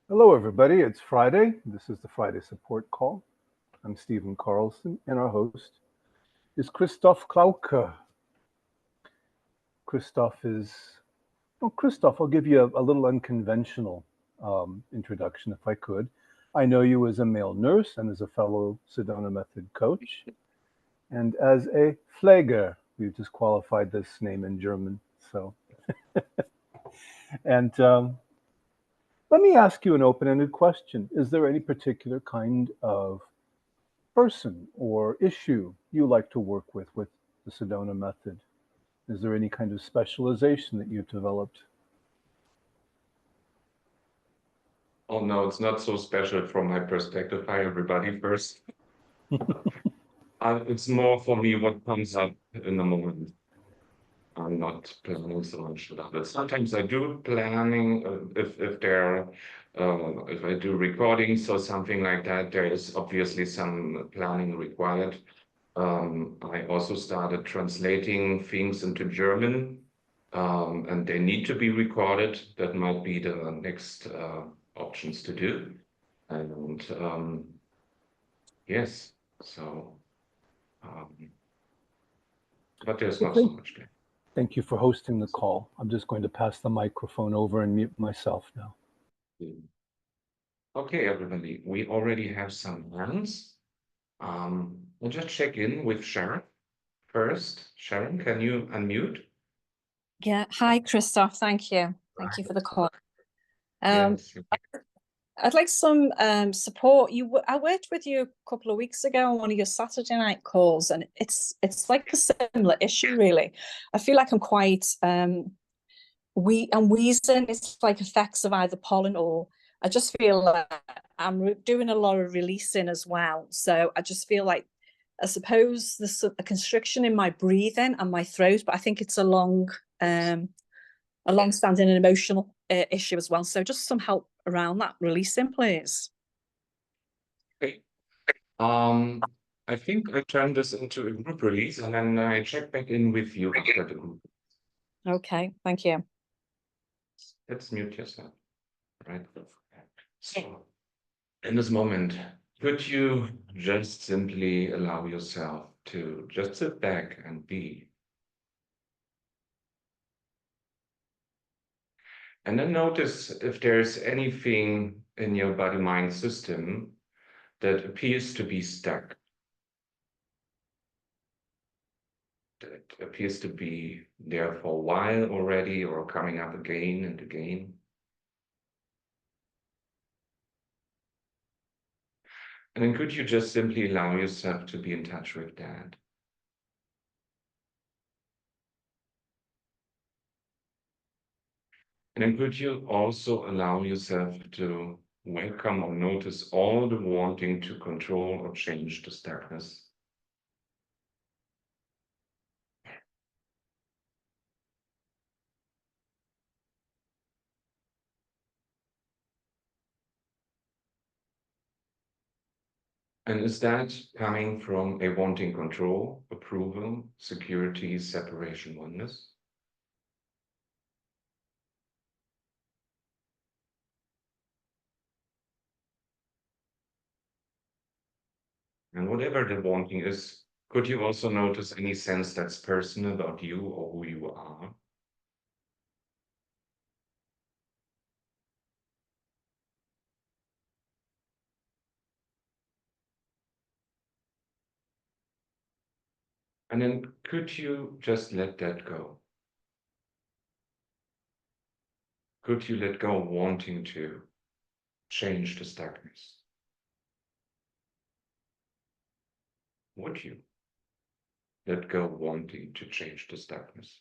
Hello, everybody. It's Friday. This is the Friday support call. I'm Stephen Carlson, and our host is Christoph Klauke. Christoph is, well, Christoph, I'll give you a little unconventional introduction if I could. I know you as a male nurse and as a fellow Sedona Method coach, and as a Pfleger. We've just qualified this name in German. So, and let me ask you an open ended question. Is there any particular kind of person or issue you like to work with the Sedona method? Is there any kind of specialization that you've developed? Oh no, it's not so special from my perspective. Hi, everybody, first. It's more for me what comes up in the moment. I'm not planning so much about it. Sometimes I do planning if I do recordings or something like that, there is obviously some planning required. I also started translating things into German, and they need to be recorded. That might be the next options to do. And yes, so, um, but there's Well, not so much there. thank you for hosting the call. I'm just going to pass the microphone over and mute myself now. Okay, everybody, we already have some hands. We'll just check in with Sharon first. Sharon, can you unmute? Yeah. Hi, Christoph. Thank you. Thank you for the call. Yes. I'd like some support. I worked with you a couple of weeks ago on one of your Saturday night calls, and it's like a similar issue, really. I feel like I'm quite I'm wheezing. It's like effects of either pollen or I just feel like I'm doing a lot of releasing as well. So I just feel like I suppose there's a constriction in my breathing and my throat, but I think it's a long-standing and emotional issue as well. So just some help around that releasing, please. Okay. I think I turned this into a group release and then I check back in with you after the group. Okay, thank you. Let's mute yourself. Right. So, in this moment, could you just simply allow yourself to just sit back and be? And then notice if there's anything in your body-mind system that appears to be stuck, that appears to be there for a while already or coming up again and again. And then could you just simply allow yourself to be in touch with that? And then could you also allow yourself to welcome or notice all the wanting to control or change the stuckness? And is that coming from a wanting control, approval, security, separation, oneness? And whatever the wanting is, could you also notice any sense that's personal about you or who you are? And then could you just let that go? Could you let go of wanting to change the stuckness? Would you let go of wanting to change the stuckness?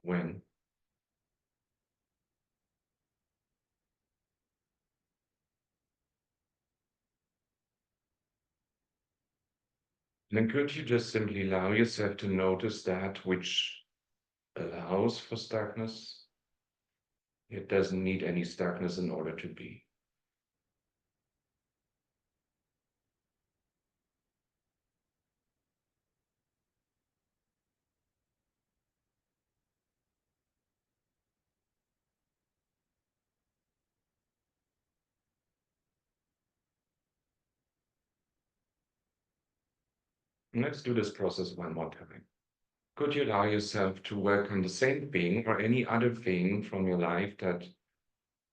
When? And then could you just simply allow yourself to notice that which allows for stuckness? It doesn't need any stuckness in order to be. Let's do this process one more time. Could you allow yourself to work on the same thing or any other thing from your life that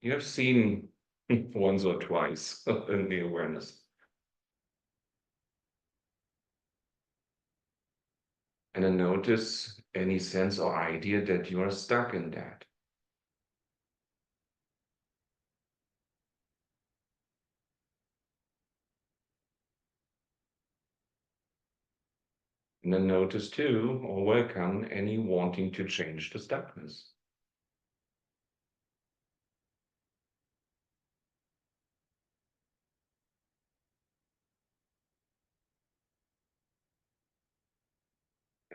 you have seen once or twice in the awareness? And then notice any sense or idea that you are stuck in that. And then notice too, or welcome any wanting to change the stuckness.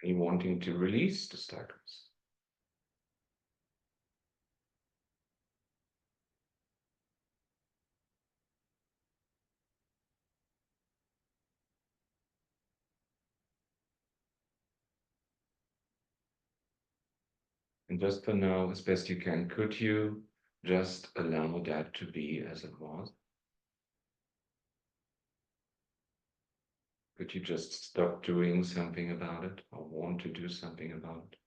Any wanting to release the stuckness. And just for now, as best you can, could you just allow that to be as it was? Could you just stop doing something about it or want to do something about it?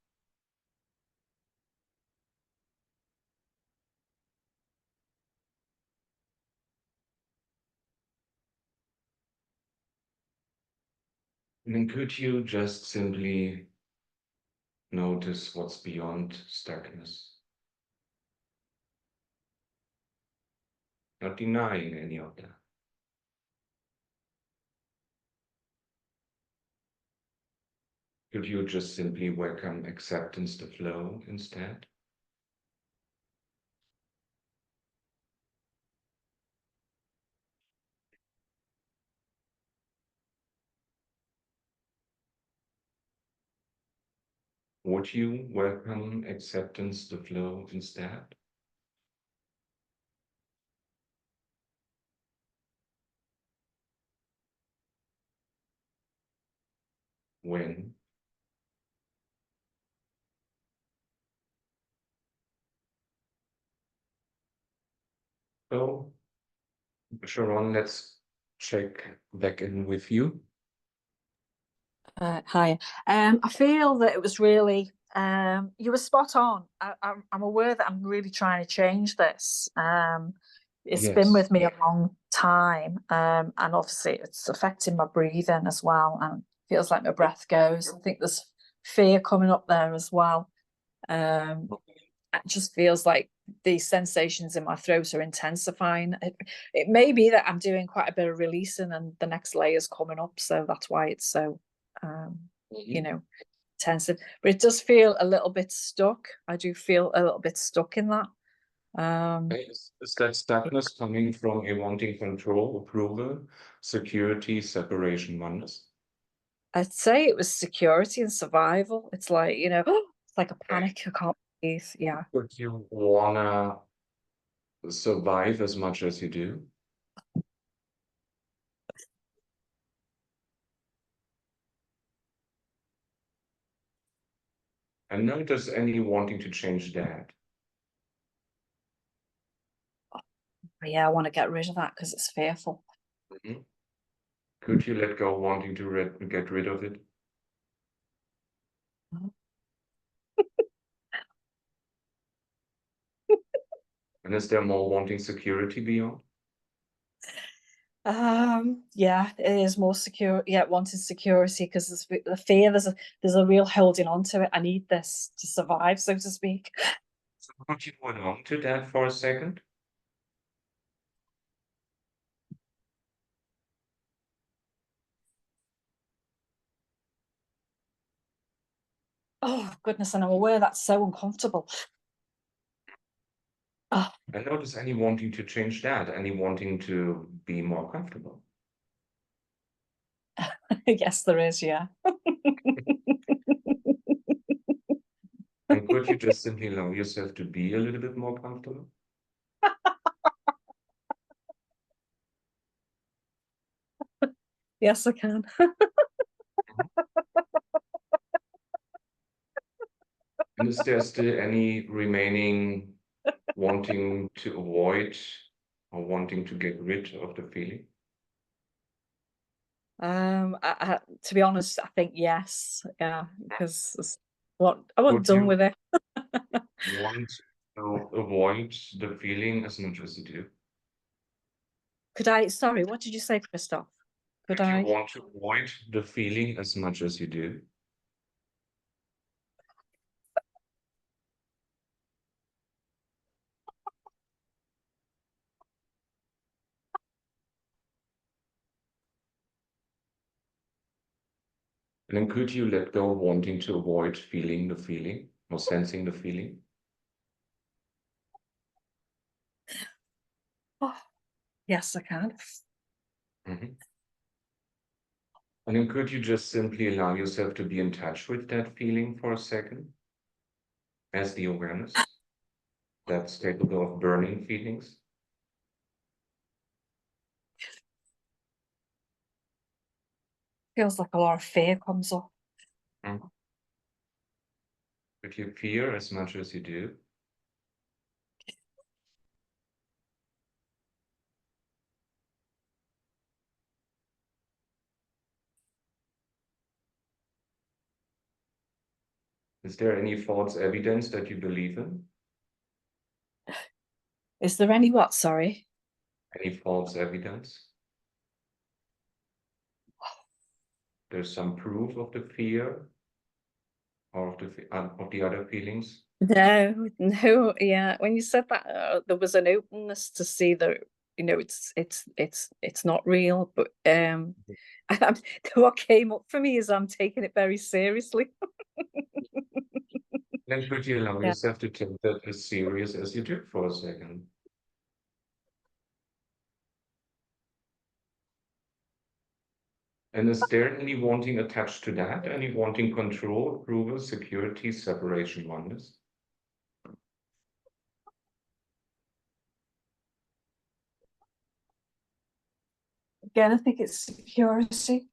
And then could you just simply notice what's beyond stuckness? Not denying any of that. Could you just simply welcome acceptance to flow instead? Would you welcome acceptance to flow instead? When? So, Sharon, let's check back in with you. Hi. I feel that it was really, you were spot on. I'm aware that I'm really trying to change this. It's been with me a long time, and obviously it's affecting my breathing as well, and feels like my breath goes. I think there's fear coming up there as well. It just feels like these sensations in my throat are intensifying. It may be that I'm doing quite a bit of releasing and the next layer's coming up, so that's why it's so you know, tensive. But it does feel a little bit stuck. I do feel a little bit stuck in that. Is that stuckness coming from a wanting control, approval, security, separation, oneness? I'd say it was security and survival. It's like, it's like a panic. I can't breathe. Yeah. Would you wanna survive as much as you do? And notice any wanting to change that. Yeah, I want to get rid of that because it's fearful. Mm-hmm. Could you let go wanting to get rid of it? And is there more wanting security beyond? Yeah, it is more secure. Yeah, wanting security because there's the fear. There's a real holding on to it. I need this to survive, so to speak. So could you hold on to that for a second? Oh goodness, and I'm aware that's so uncomfortable. Oh. And notice any wanting to change that, any wanting to be more comfortable. Yes, there is, yeah. And could you just simply allow yourself to be a little bit more comfortable? Yes, I can. And is there still any remaining wanting to avoid or wanting to get rid of the feeling? To be honest, I think yes. Yeah, because what I wasn't Would done you with it. want to avoid the feeling as much as you do? Could I? Sorry, what did you say, Christoph? Could Would you I? want to avoid the feeling as much as you do? And then could you let go of wanting to avoid feeling the feeling or sensing the feeling? Oh, yes, I can. Mhm. And then could you just simply allow yourself to be in touch with that feeling for a second as the awareness that's capable of burning feelings? Feels like a lot of fear comes up. Mhm. Could you fear as much as you do? Is there any false evidence that you believe in? Is there any what? Sorry. Any false evidence? There's some proof of the fear or of the other feelings? No, no, yeah. When you said that, there was an openness to see that, it's not real. But what came up for me is I'm taking it very seriously. Then could you allow Yeah. yourself to take that as serious as you do for a second? And is there any wanting attached to that? Any wanting control, approval, security, separation, oneness? Again, I think it's security.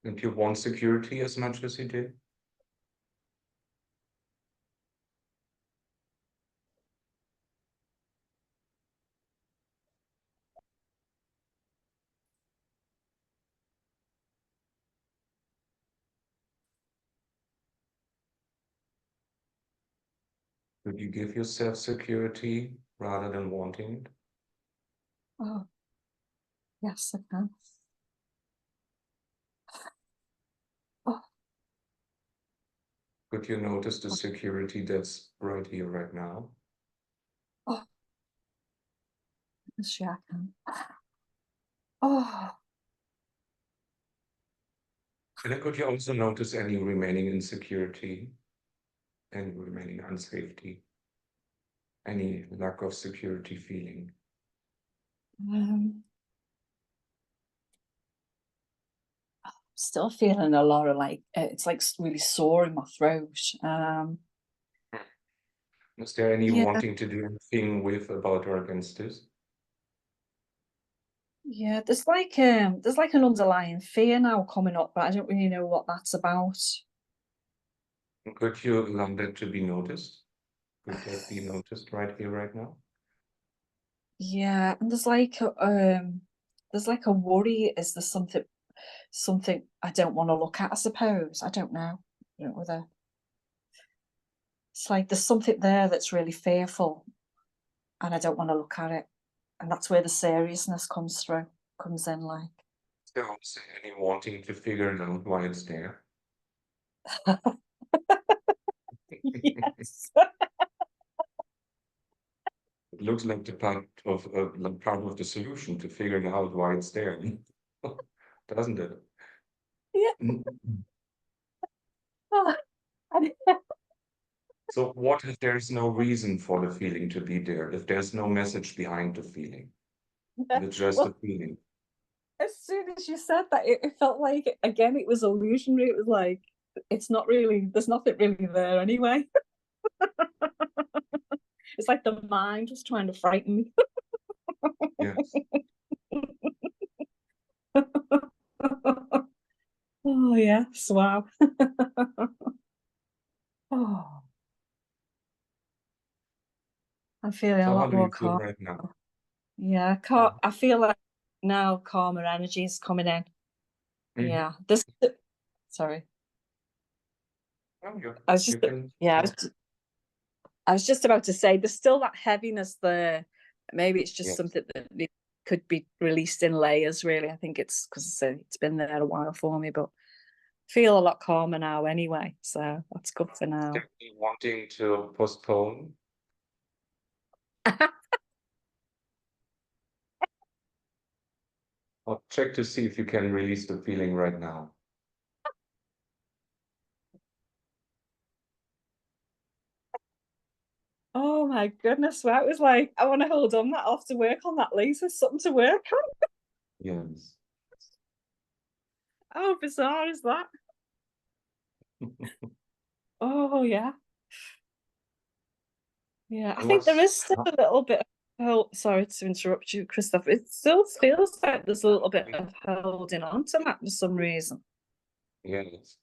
And you want security as much as you do? Could you give yourself security rather than wanting it? Oh, yes, I can. Oh, Could you notice the security that's right here, right now? oh, yes, yeah, I can. Oh, And then could you also notice any remaining insecurity, any remaining unsafety, any lack of security feeling? still feeling a lot of it's like really sore in my throat. Is there any Yeah, wanting to do anything with, about, or against this? yeah. There's like an underlying fear now coming up, but I don't really know what that's about. Could you allow that to be noticed? Could that be noticed right here, right now? Yeah, and there's like a worry. Is there something I don't want to look at? I suppose I don't know. I don't know whether it's like there's something there that's really fearful, and I don't want to look at it, and that's where the seriousness comes in. Like, So, is there any wanting to figure out why it's there? yes. It looks like the part of the solution to figuring out why it's there, doesn't it? Yeah. Mm. Oh, So what if there's no reason for the feeling to be there, if there's no message behind the feeling, if it's just a well, feeling? as soon as you said that, it felt like, again, it was illusionary. It was like, it's not really, there's nothing really there anyway. It's like the mind was trying to frighten me. Yes. Oh, yes, wow. Oh, I'm feeling a So how lot do more you feel calm. right now? Yeah, I feel like now calmer energies coming in. Mhm. Yeah. Sorry. Oh, I was you just can. yeah, I was just about to say there's still that heaviness there. Maybe it's just Yes. something that could be released in layers, really. I think it's because it's been there a while for me, but feel a lot calmer now anyway. So that's good for now. Definitely wanting to postpone. Or check to see if you can release the feeling right now. Oh my goodness. Well, it was like, I want to hold on that off to work on that later. Something to work on. Yes. How bizarre is that? Oh yeah. Yeah. I think there is still a little bit of sorry to interrupt you, Christoph. It still feels like there's a little bit of holding on to that for some reason. Yes.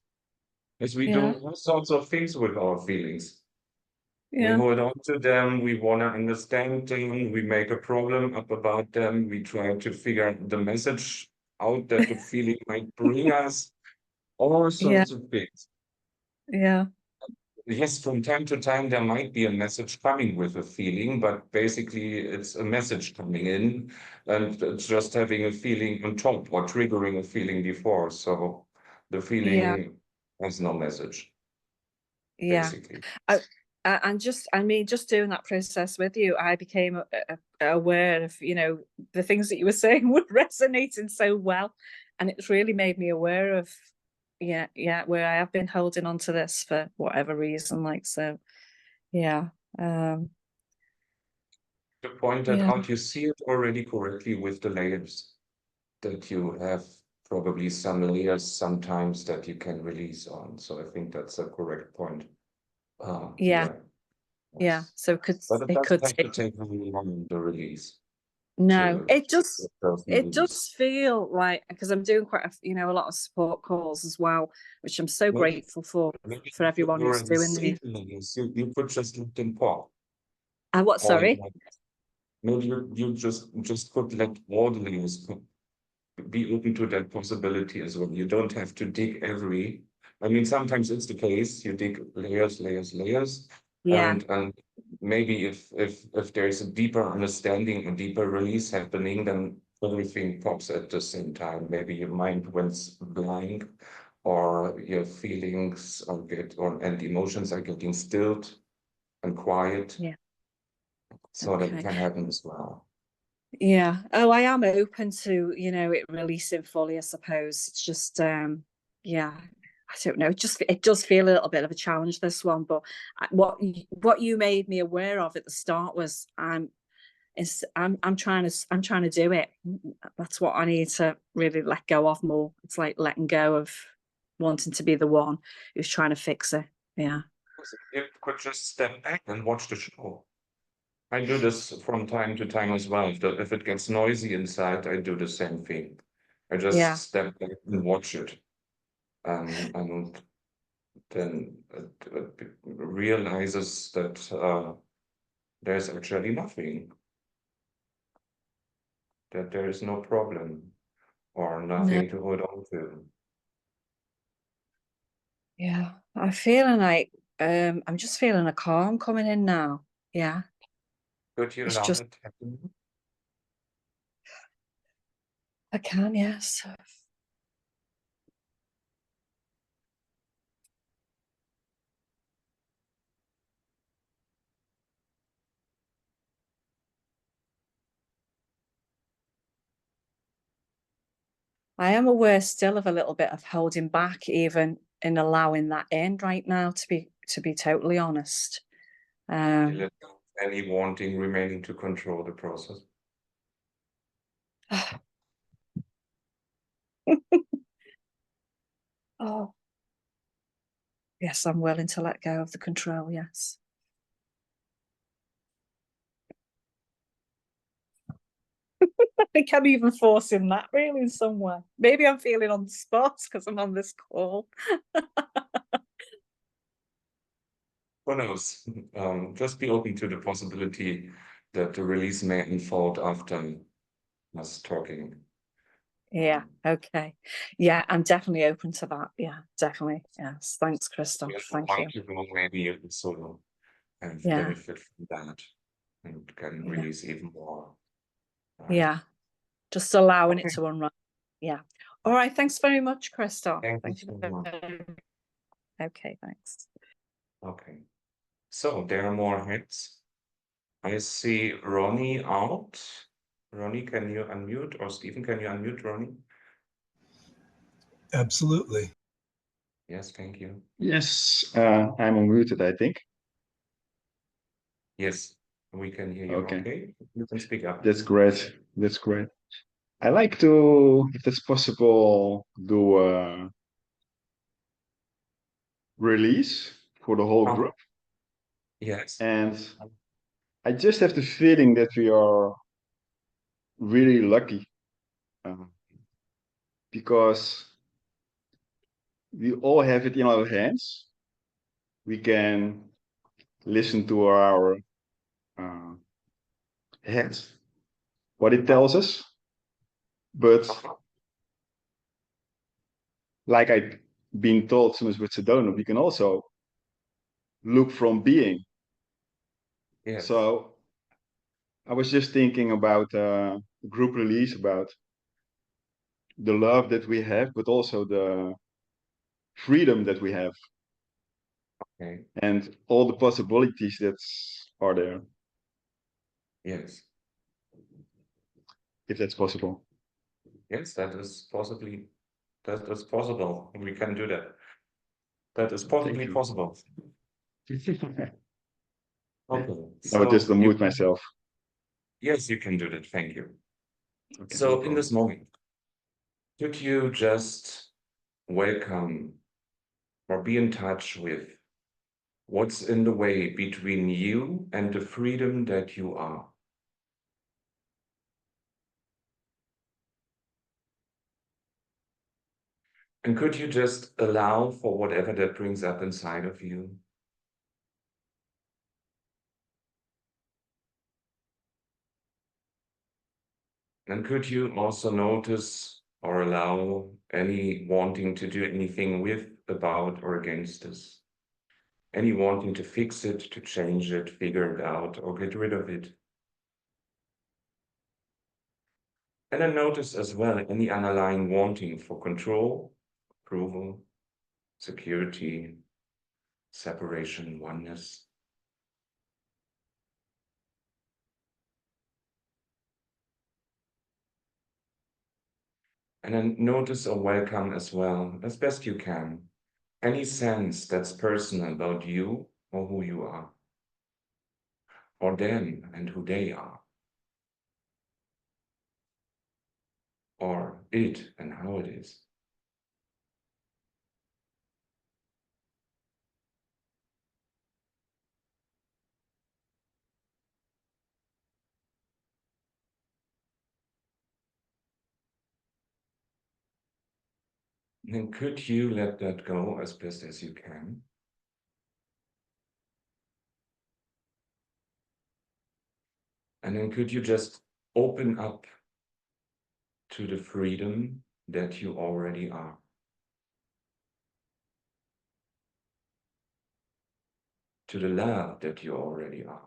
As we Yeah. do all sorts of things with our feelings. We Yeah. hold on to them, we want to understand them, we make a problem up about them, we try to figure the message out that the feeling might bring us, all Yeah. sorts of things. Yeah. Yes, from time to time, there might be a message coming with a feeling, but basically it's a message coming in and it's just having a feeling on top or triggering a feeling before. So the Yeah. feeling has no message, Yeah. basically. And just doing that process with you, I became aware of, the things that you were saying were resonating so well. And it's really made me aware of, where I have been holding on to this for whatever reason. Like, so, yeah. To point that Yeah. out, you see it already correctly with the layers, that you have probably some layers sometimes that you can release on. So I think that's a correct point. Yeah. Yeah. Yeah. Yes. So But it it doesn't could have to take, take very long, the release, no, to get those it release. does feel like, because I'm doing quite a lot of support calls as well, which I'm so Maybe, grateful for maybe you everyone who's already doing see these. the layers. You could just let them pop. What, Or sorry? maybe you just could let all the layers be open to that possibility as well. You don't have to dig I mean, sometimes it's the case, you dig layers, layers, layers, Yeah. and maybe if there's a deeper understanding, a deeper release happening, then everything pops at the same time. Maybe your mind went blank, or your feelings and emotions are getting stilled and quiet. Yeah. So that Okay. can happen as well. Yeah. Oh, I am open to, it releasing fully, I suppose. It's just, yeah, I don't know. It does feel a little bit of a challenge, this one. But what you made me aware of at the start was I'm trying to do it. That's what I need to really let go of more. It's like letting go of wanting to be the one who's trying to fix it. Yeah. You could just step back and watch the show. I do this from time to time as well. If it gets noisy inside, I do the same thing. I just Yeah. step back and watch it, and then it realizes that there's actually nothing, that there is no problem or No. nothing to hold on to. Yeah. I'm feeling like I'm just feeling a calm coming in now. Yeah. Could you It's allow just that to happen? I can, yes. I am aware still of a little bit of holding back, even in allowing that in right now, to be totally honest. You let go of any wanting remaining to control the process. Oh, yes, I'm willing to let go of the control, yes. I think I'm even forcing that really in some way. Maybe I'm feeling on the spot because I'm on this call. Who knows? Just be open to the possibility that the release may unfold after us talking. Yeah. Okay. Yeah, I'm definitely open to that. Yeah, definitely. Yes. Thanks, Christoph. Thank you. People maybe you also have Yeah. benefit from that and can release even more. Yeah. Just allowing Okay. it to unravel. Yeah. All right. Thanks very much, Christoph. Thank you so much. Okay, thanks. Okay. So there are more hands. I see Ronnie out. Ronnie, can you unmute? Or Stephen, can you unmute Ronnie? Absolutely. Yes, thank you. Yes, I'm unmuted, I think. Yes, we can hear you. Okay. Okay, you can speak up. That's great. That's great. I like to, if it's possible, do a release for the whole group. Yes. And I just have the feeling that we are really lucky because we all have it in our hands. We can listen to our head, what it tells us. But like I've been told so much with Sedona, we can also look from being. Yes. So I was just thinking about group release, about the love that we have, but also the freedom that we have, Okay. and all the possibilities that are there, Yes. if that's possible. Yes, that is possibly possible. We can do that. That is possibly possible. Okay. I would just unmute can- myself. Yes, you can do that. Thank you. Okay, So no in this moment, could you just welcome or be in touch with what's in the way between you and the freedom that you are? And could you just allow for whatever that brings up inside of you? And could you also notice or allow any wanting to do anything with, about, or against this? Any wanting to fix it, to change it, figure it out, or get rid of it? And then notice as well any underlying wanting for control, approval, security, separation, oneness. And then notice or welcome as well, as best you can, any sense that's personal about you or who you are, or them and who they are, or it and how it is. And then could you let that go as best as you can? And then could you just open up to the freedom that you already are? To the love that you already are?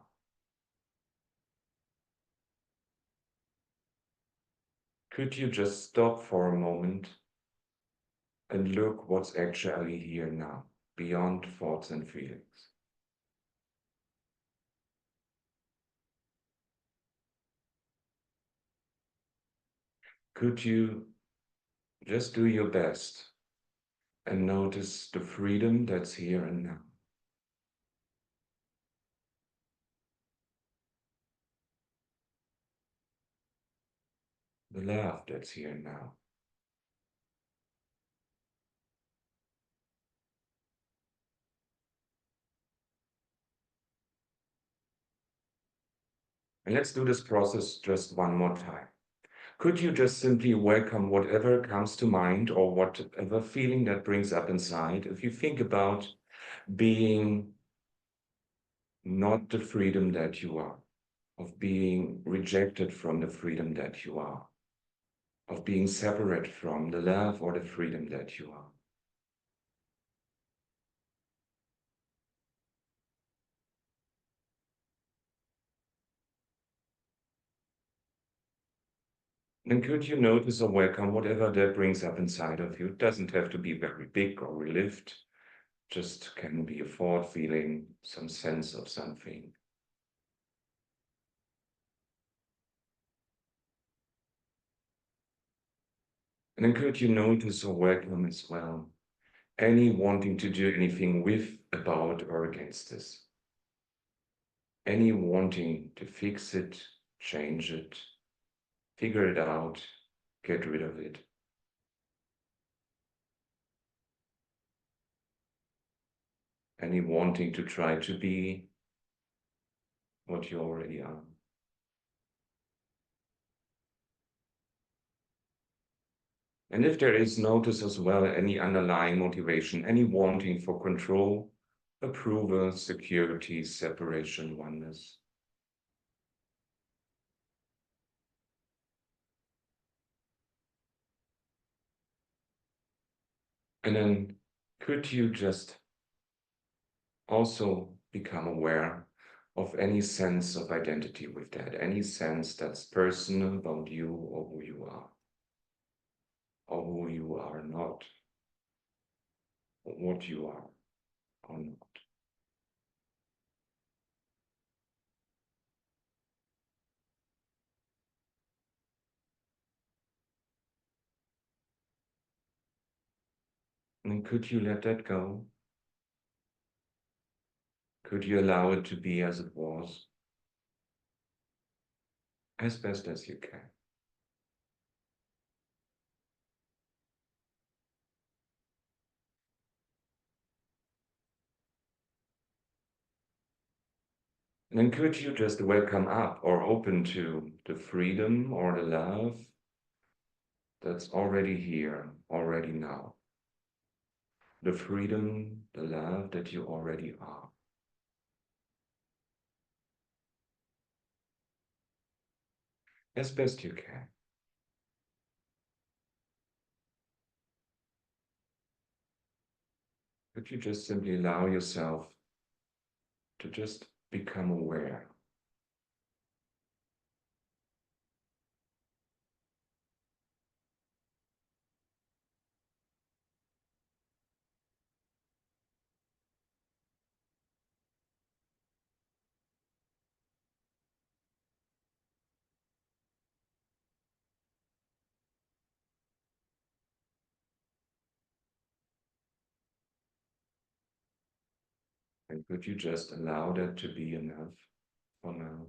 Could you just stop for a moment and look what's actually here now, beyond thoughts and feelings? Could you just do your best and notice the freedom that's here and now? The love that's here now. And let's do this process just one more time. Could you just simply welcome whatever comes to mind or whatever feeling that brings up inside? If you think about being not the freedom that you are, of being rejected from the freedom that you are, of being separate from the love or the freedom that you are. And could you notice or welcome whatever that brings up inside of you? It doesn't have to be very big or relived, just can be a thought, feeling, some sense of something. And then could you notice or welcome as well any wanting to do anything with, about, or against this? Any wanting to fix it, change it, figure it out, get rid of it. Any wanting to try to be what you already are. And if there is, notice as well any underlying motivation, any wanting for control, approval, security, separation, oneness. And then could you just also become aware of any sense of identity with that, any sense that's personal about you or who you are, or who you are not, or what you are or not. And could you let that go? Could you allow it to be as it was, as best as you can? And then could you just welcome up or open to the freedom or the love that's already here, already now? The freedom, the love that you already are. As best you can. Could you just simply allow yourself to just become aware? And could you just allow that to be enough for now?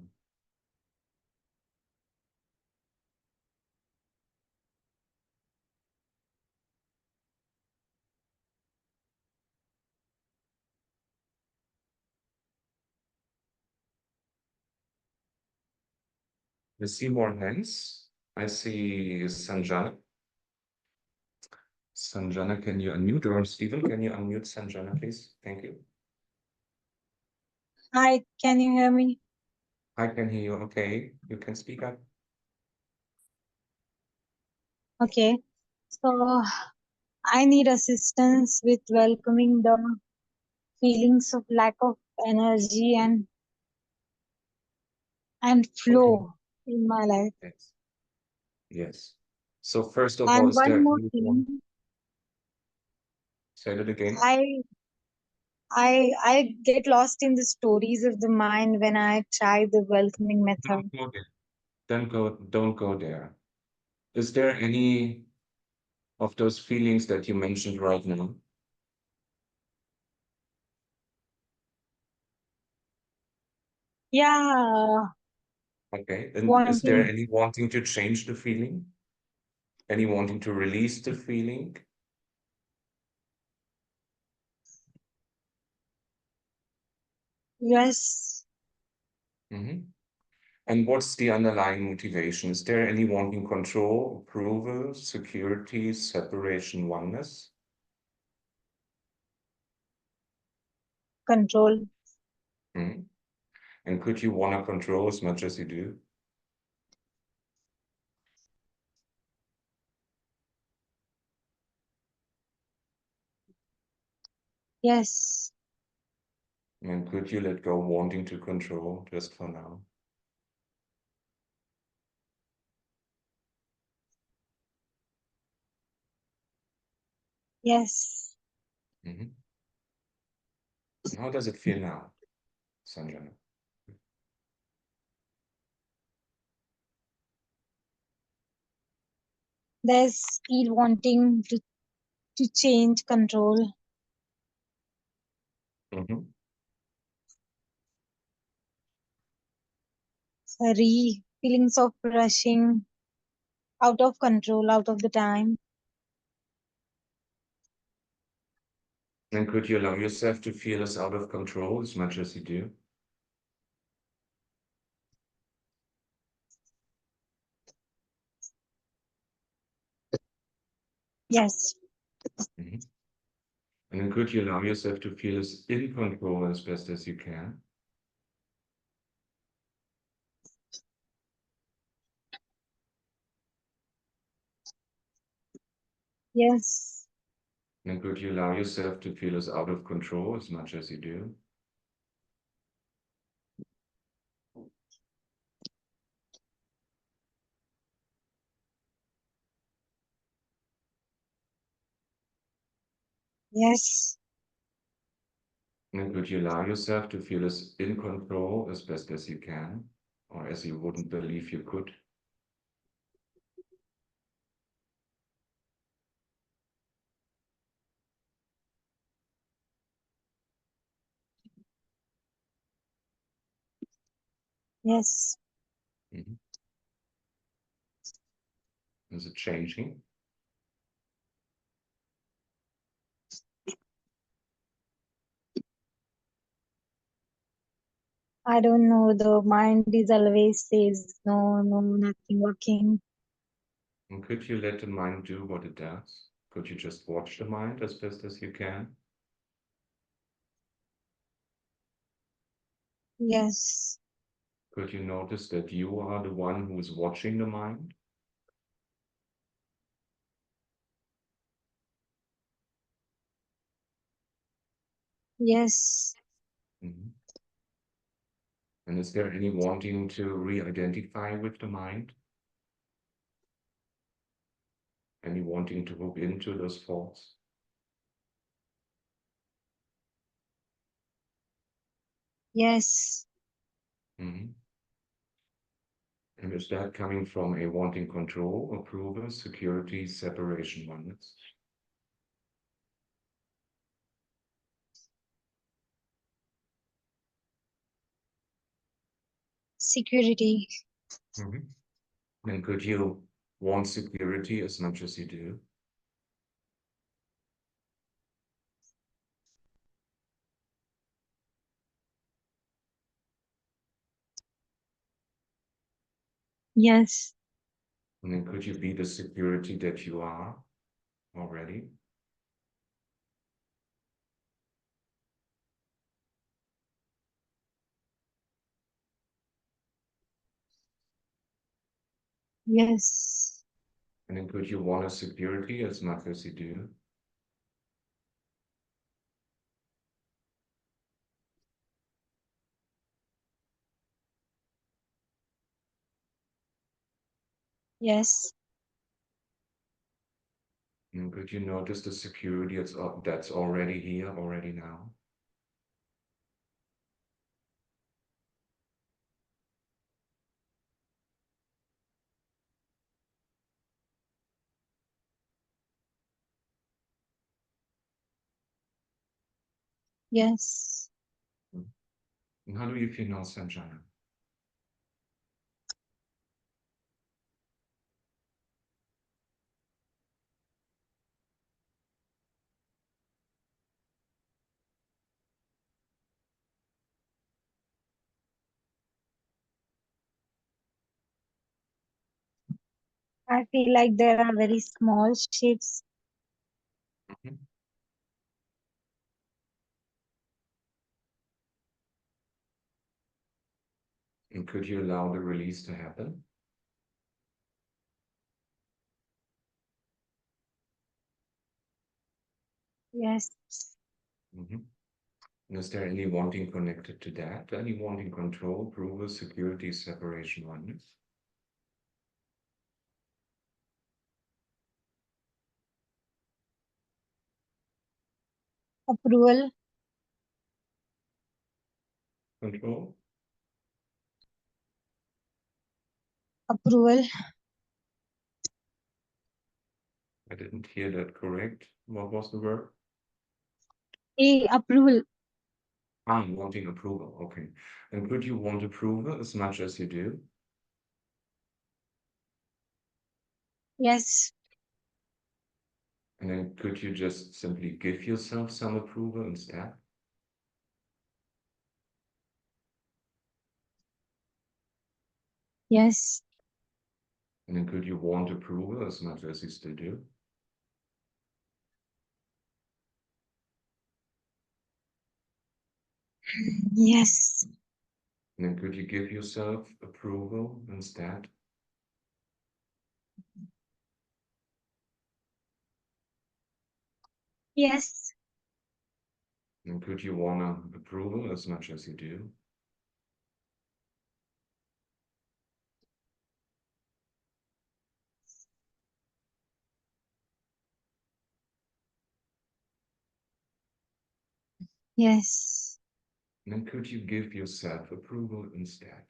I see more hands. I see Sanjana. Sanjana, can you unmute? Or Stephen, can you unmute Sanjana, please? Thank you. Hi, can you hear me? I can hear you. Okay, you can speak up. Okay. So I need assistance with welcoming the feelings of lack of energy and flow in my life. Yes. Yes. So first of all, And is there one more anyone? thing, Say that again. I get lost in the stories of the mind when I try the welcoming method. Don't go there. Don't go there. Is there any of those feelings that you mentioned right now? Yeah, Okay. And is there wanting, any wanting to change the feeling? Any wanting to release the feeling? yes, Mm-hmm. And what's the underlying motivation? Is there any wanting control, approval, security, separation, oneness? control, Hmm. And could you want to control as much as you do? Yes. And could you let go wanting to control just for now? Yes. Mm-hmm. How does it feel now, Sanjana? There's still wanting to change control. Mm-hmm. Hurry, feelings of rushing, out of control, out of the time. And could you allow yourself to feel as out of control as much as you do? Yes. Mm-hmm. And then could you allow yourself to feel as in control as best as you can? Yes. And could you allow yourself to feel as out of control as much as you do? Yes. And could you allow yourself to feel as in control as best as you can, or as you wouldn't believe you could? Yes. Mm-hmm. Is it changing? I don't know. The mind is always says no, no, nothing working. And could you let the mind do what it does? Could you just watch the mind as best as you can? Yes. Could you notice that you are the one who is watching the mind? Yes. Mm-hmm. And is there any wanting to re-identify with the mind? Any wanting to hook into those thoughts? Yes. Mm-hmm. And is that coming from a wanting control, approval, security, separation oneness? Security. Mm-hmm. And could you want security as much as you do? Yes. And then could you be the security that you are already? Yes. And then could you want a security as much as you do? Yes. And could you notice the security that's already here, already now? Yes. And how do you feel now, Sanjana? I feel like there are very small shifts. Mhm. And could you allow the release to happen? Yes. And is there any wanting connected to that? Any wanting control, approval, security, separation, oneness? Approval. Control? Approval. I didn't hear that correct. What was the word? Approval. Wanting approval. Okay. And could you want approval as much as you do? Yes. And then could you just simply give yourself some approval instead? Yes. And then could you want approval as much as you still do? Yes. And then could you give yourself approval instead? Yes. And could you want approval as much as you do? Yes. And then could you give yourself approval instead?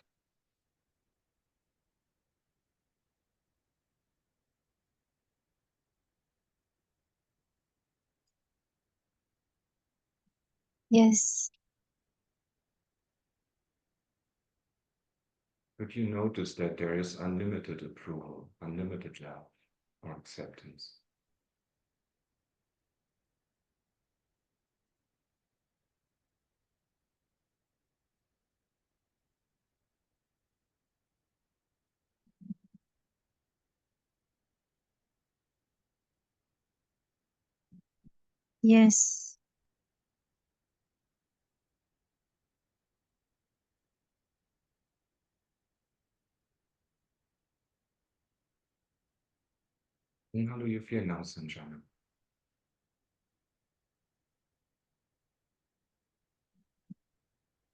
Yes. Could you notice that there is unlimited approval, unlimited love or acceptance? Yes. And how do you feel now, Sanjana?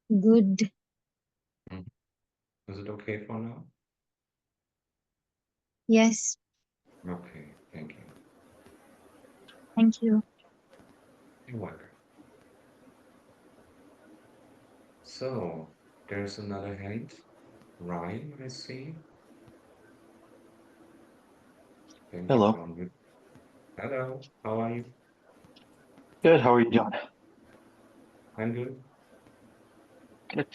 Good. Is it okay for now? Yes. Okay, thank you. Thank you. You're welcome. So, there's another hand. Ryan, I see. Thank you Hello. for unmuting. Hello, how are you? Good. How are you doing? I'm good. Good.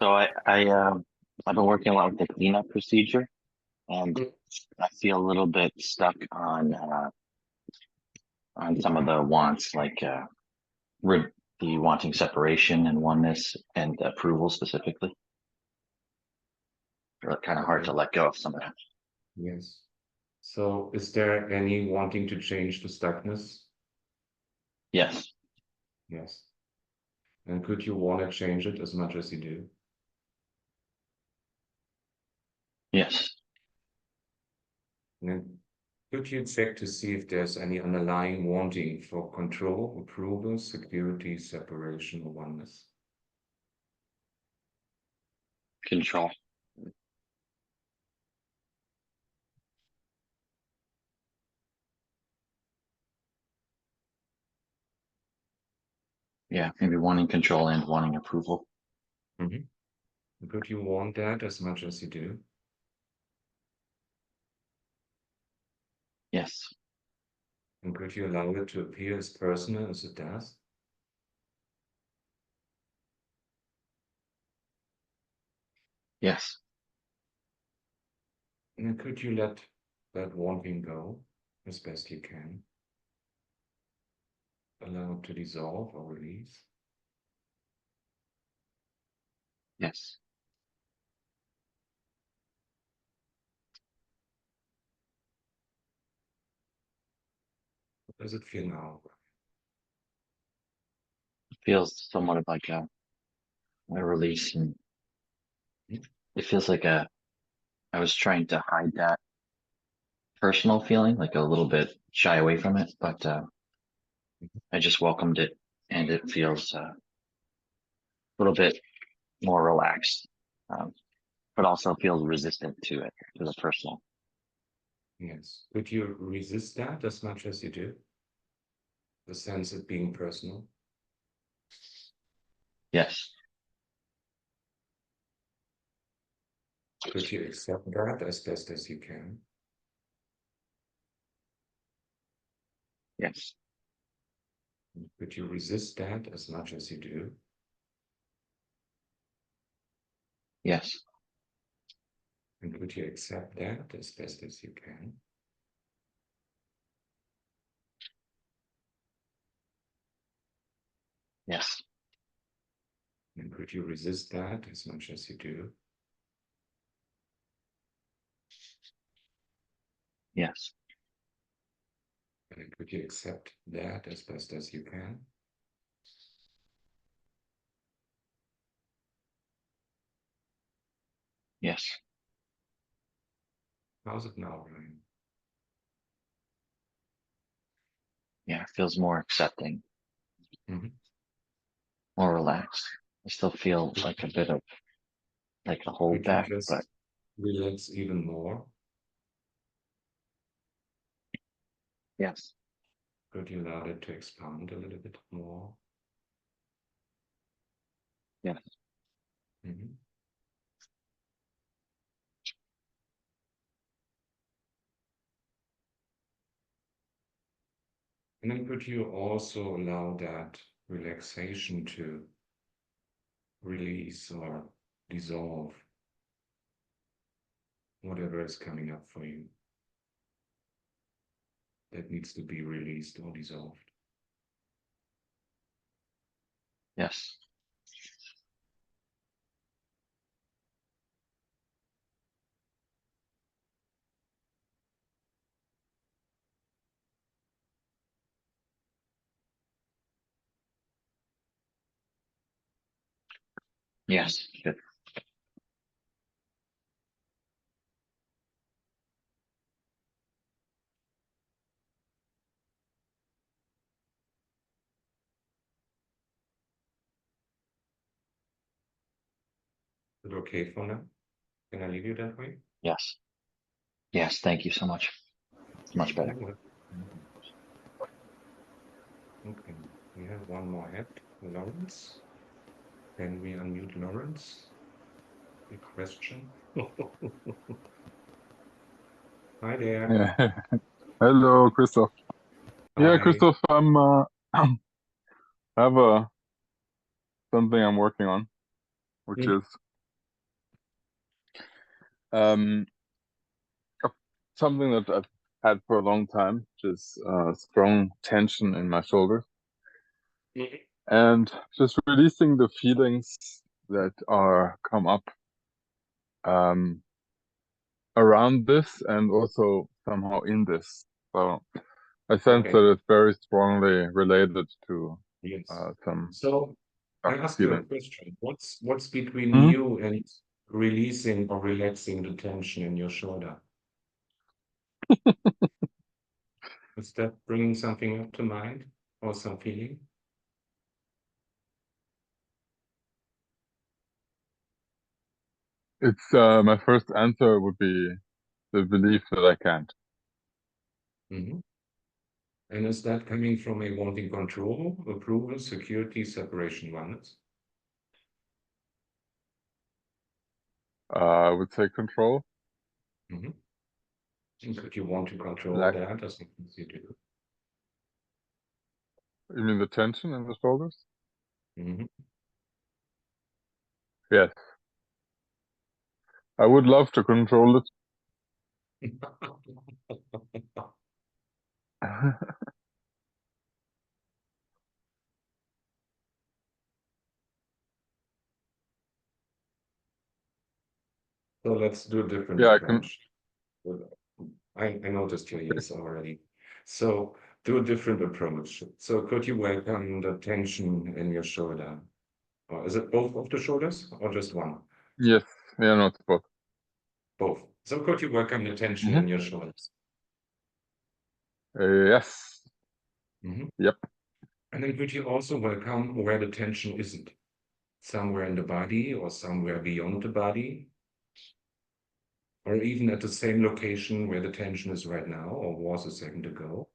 So I've been working a lot with the cleanup procedure, and I feel a little bit stuck on some of the wants, like the wanting separation and oneness and approval specifically. Kind of hard to Okay. let go of some of that. Yes. So, is there any wanting to change the stuckness? Yes. Yes. And could you want to change it as much as you do? Yes. And then could you check to see if there's any underlying wanting for control, approval, security, separation, or oneness? Control. Yeah. Maybe wanting control and wanting approval. Could you want that as much as you do? Yes. And could you allow it to appear as personal as it does? Yes. And then could you let that wanting go as best you can? Allow it to dissolve or release? Yes. What does it feel now? It feels somewhat of like a release, and it feels like I was trying to hide that personal feeling, like a little bit shy away from it, but I just welcomed it and it feels a little bit more relaxed, but also feels resistant to it, to the personal. Yes. Could you resist that as much as you do? The sense of being personal? Yes, Could you accept that as best as you can? yes, Could you resist that as much as you do? yes, And could you accept that as best as you can? yes, And could you resist that as much as you do? yes, And could you accept that as best as you can? yes. How's it now, Ryan? Yeah, it feels more accepting, Mhm. more relaxed. I still feel like a bit of like a hold Could you back, just but relax even more? yes, Could you allow it to expand a little bit more? yes, Mhm. And then could you also allow that relaxation to release or dissolve whatever is coming up for you that needs to be released or dissolved? yes, yes, good. Is it okay for now? Can I leave you that way? Yes, yes. Thank you so much. It's much better. Okay, we have one more head, Lawrence. Can we unmute Lawrence? Big question. Hi there. Yeah. Hello, Christoph. Yeah, Hi. Christoph, I'm have something I'm working on, which is um something that I've had for a long time, which is strong tension in my shoulders, and just releasing the feelings that are come up around this and also somehow in this. So I sense Okay. that it's very strongly related to Yes. some So I stuck ask you a feeling. question. What's between Mhm. you and releasing or relaxing the tension in your shoulder? Is that bringing something up to mind or some feeling? It's my first answer would be the belief that I can't. Mhm. And is that coming from a wanting control, approval, security, separation, oneness? I would say control, Mm-hmm. And could you want to control lack. that as much as you do? You mean the tension in the shoulders? Mm-hmm. Yes. I would love to control it. So let's do a different Yeah, I can. approach. I noticed your yes already. So do a different approach. So could you welcome the tension in your shoulder? Or is it both of the shoulders or just one? Yes. Yeah, no, it's both. Both. So could you welcome the tension in your shoulders? Yes. Mhm. Yep. And then could you also welcome where the tension isn't? Somewhere in the body or somewhere beyond the body? Or even at the same location where the tension is right now or was a second ago?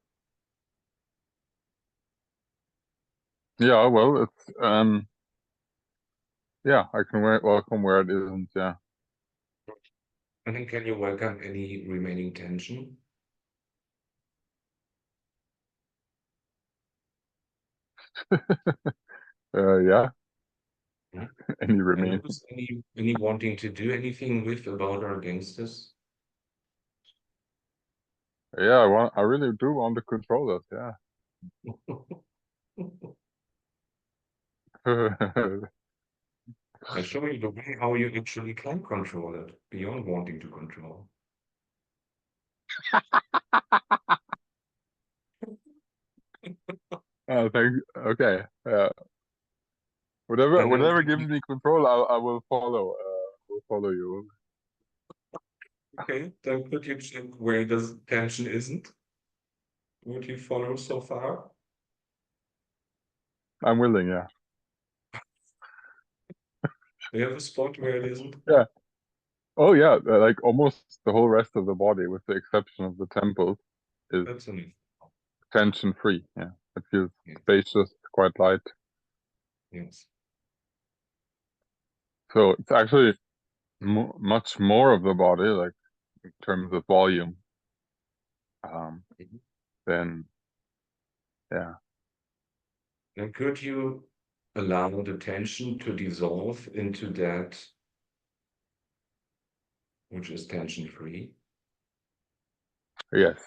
Yeah, well, it's yeah, I can welcome where it isn't. Yeah. And then can you welcome any remaining tension? Yeah. Yeah. Any And remain? is any wanting to do anything with, about, or against this? Yeah, I really do want to control it. Yeah. I show you the way how you actually can control it beyond wanting to control. Okay. And then Whatever could gives you- me control, I will follow. Will follow you. okay, then could you check where the tension isn't? Would you follow so far? I'm willing. Yeah. Do you have a spot where it isn't? Yeah. Oh yeah. Like almost the whole rest of the body, with the exception of the temples, is That's enough. tension free. Yeah. It feels Yeah. spacious, quite light. Yes. So it's actually much more of the body, like in terms of volume, Mhm. than yeah. Then could you allow the tension to dissolve into that which is tension free? Yes.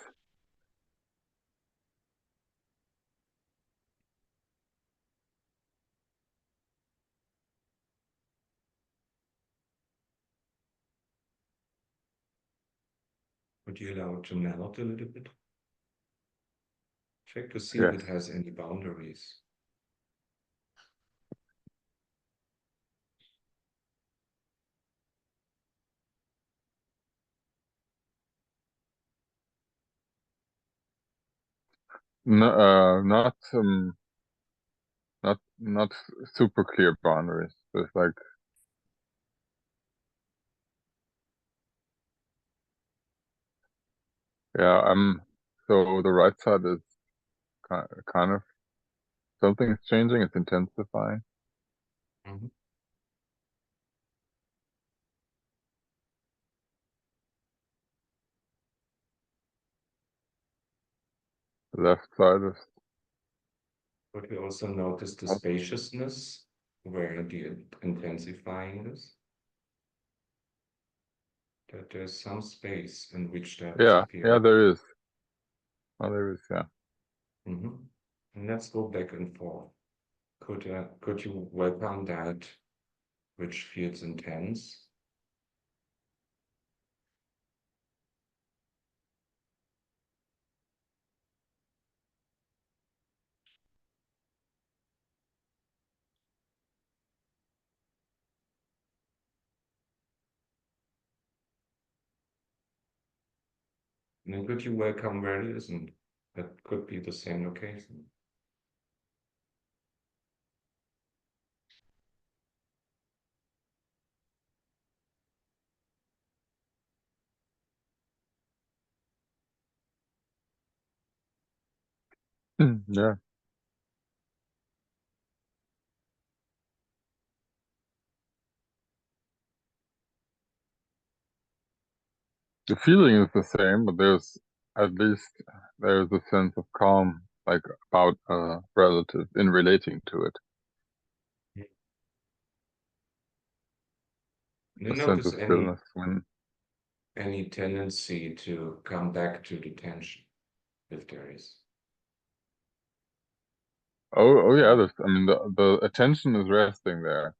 Would you allow it to melt a little bit? Check to see Yes. if it has any boundaries. No, not super clear boundaries. It's like yeah. So the right side is kind of something is changing. It's intensifying. Mhm. The left side is But we also notice the spaciousness where the intensifying is. That there's some space in which that is yeah. appearing. There is. Oh, there is. Yeah. Mhm. And let's go back and forth. Could you welcome that which feels intense? And then could you welcome where it isn't? That could be the same location. Yeah. The feeling is the same, but there's at least a sense of calm, like about a relative in relating to it. And A then sense notice of stillness when any tendency to come back to the tension, if there is. oh yeah, I mean the attention is resting there.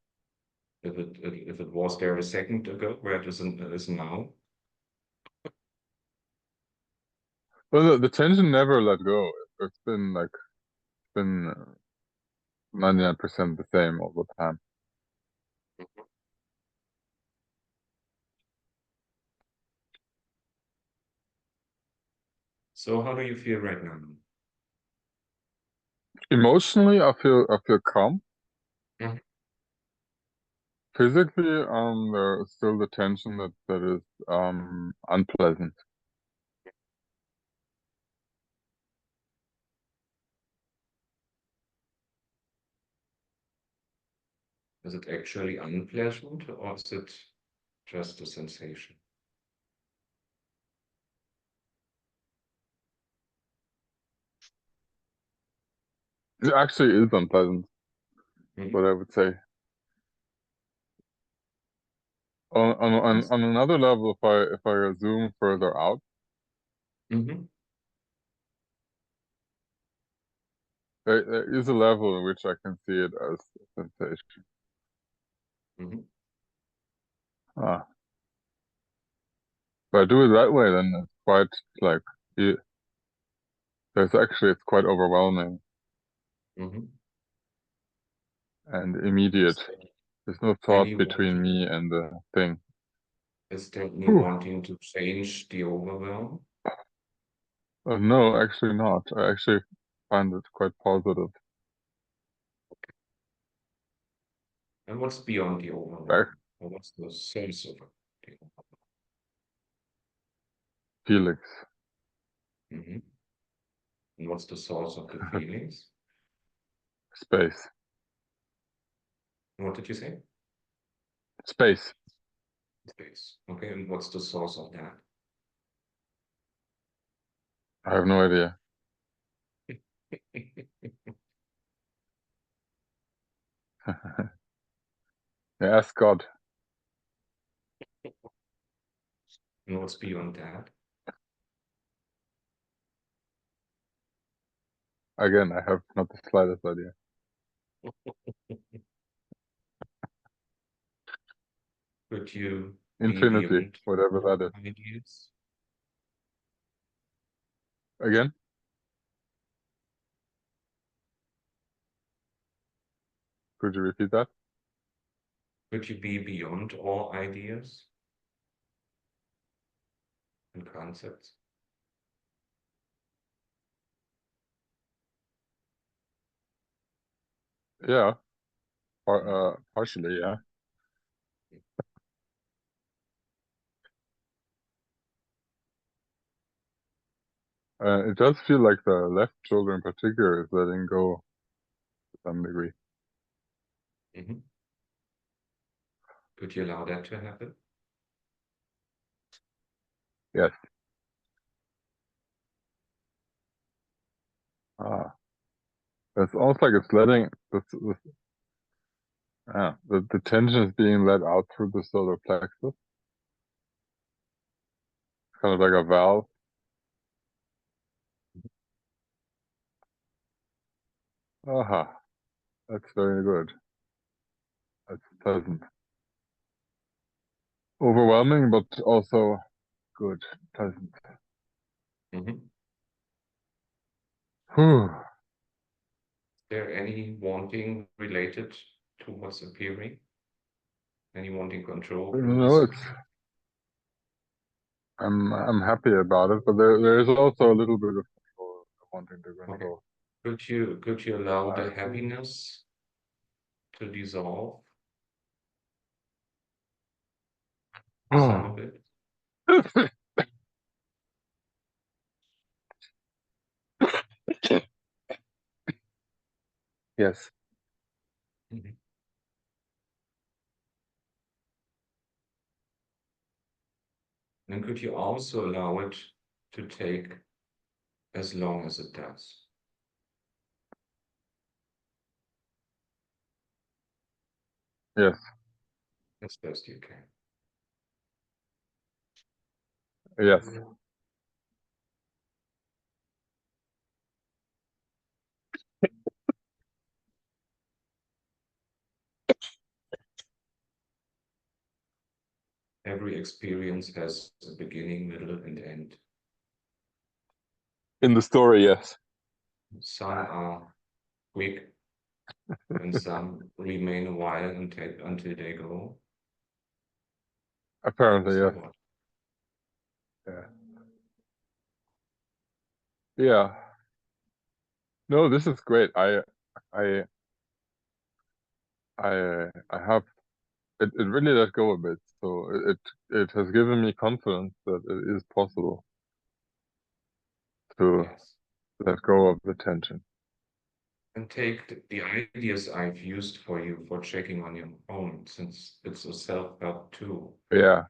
If it was there a second ago, where it is now. Well, the tension never let go. It's been 99% the same all the time. So how do you feel right now? Emotionally, I feel calm. Mhm. Physically, there's still the tension that is unpleasant. Is it actually unpleasant or is it just a sensation? It actually is unpleasant, Mhm. what I would say. On another level, if I zoom further out, Mhm. there is a level in which I can see it as a sensation. Mhm. Ah. If I do it that way, then it's quite like it's quite overwhelming Mhm. and immediate. There's no thought Any between wanting, me and the thing. is there any Whew. wanting to change the overwhelm? No, actually not. I actually find it quite positive. And what's beyond the Right. overwhelm? Or what's the source of the overwhelm? Feelings. Mhm. And what's the source of the feelings? Space. What did you say? Space. Space. Okay, and what's the source of that? I have no idea. Yeah, ask God. And what's beyond that? Again, I have not the slightest idea. Could you be Infinity, beyond whatever all that is. ideas? Again? Could you repeat that? Could you be beyond all ideas and concepts? Yeah. Partially, yeah. It does feel like the left shoulder in particular is letting go to some degree. Mhm. Could you allow that to happen? Yes. Ah. It's almost like it's letting the tension is being let out through the solar plexus. Kind of like a valve. Aha. That's very good. That's pleasant. Overwhelming, but also good, pleasant. Mhm. Whew. Is there any wanting related to what's appearing? Any wanting control over No, this? I'm happy about it, but there is also a little bit of control, wanting to control. Could you allow the I- heaviness to dissolve some of it? Yes. Mhm. And could you also allow it to take as long as it does? Yes. As best you can. Yes. Every experience has a beginning, middle, and end. In the story, yes. Some are quick, and some remain a while until they go. Apparently, So yes. what? Yeah. Yeah. No, this is great. I have it really let go a bit. So it has given me confidence that it is possible to Yes. let go of the tension. And take the ideas I've used for you for checking on your phone, since it's a self-help tool. Yeah.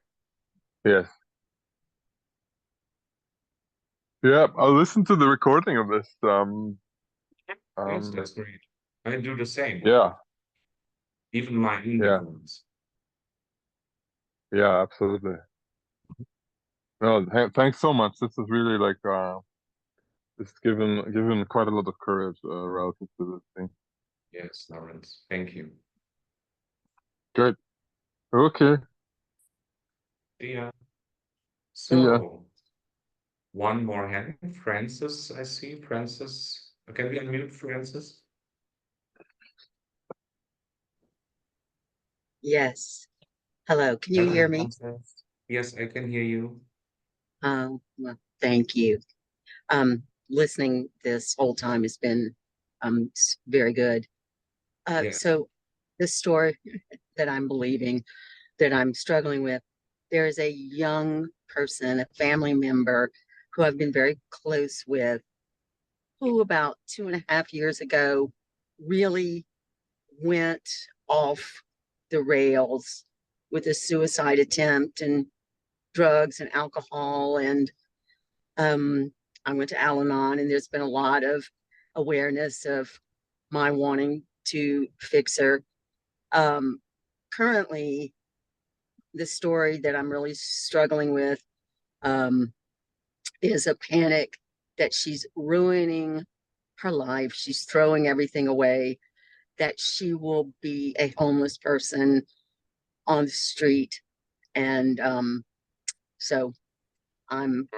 Yes. Yeah, I'll listen to the recording of this. Yes, that's great. I do the same. Yeah, Even my yeah, ones. yeah, absolutely. No, thanks so much. This is really like it's given quite a lot of courage relative to this thing. Yes, Lawrence. Thank you. Good. Okay. Yeah. See ya. So, one more hand. Francis, I see. Francis. Can we unmute Francis? Yes. Hello, can you Hello, hear me? Francis. Yes, I can hear you. Well, thank you. Listening this whole time has been very good. Yes. So the story that I'm believing, that I'm struggling with, there is a young person, a family member who I've been very close with, who about 2.5 years ago really went off the rails with a suicide attempt and drugs and alcohol. And I went to Al-Anon, and there's been a lot of awareness of my wanting to fix her. Currently, the story that I'm really struggling with is a panic that she's ruining her life. She's throwing everything away, that she will be a homeless person on the street. And so I'm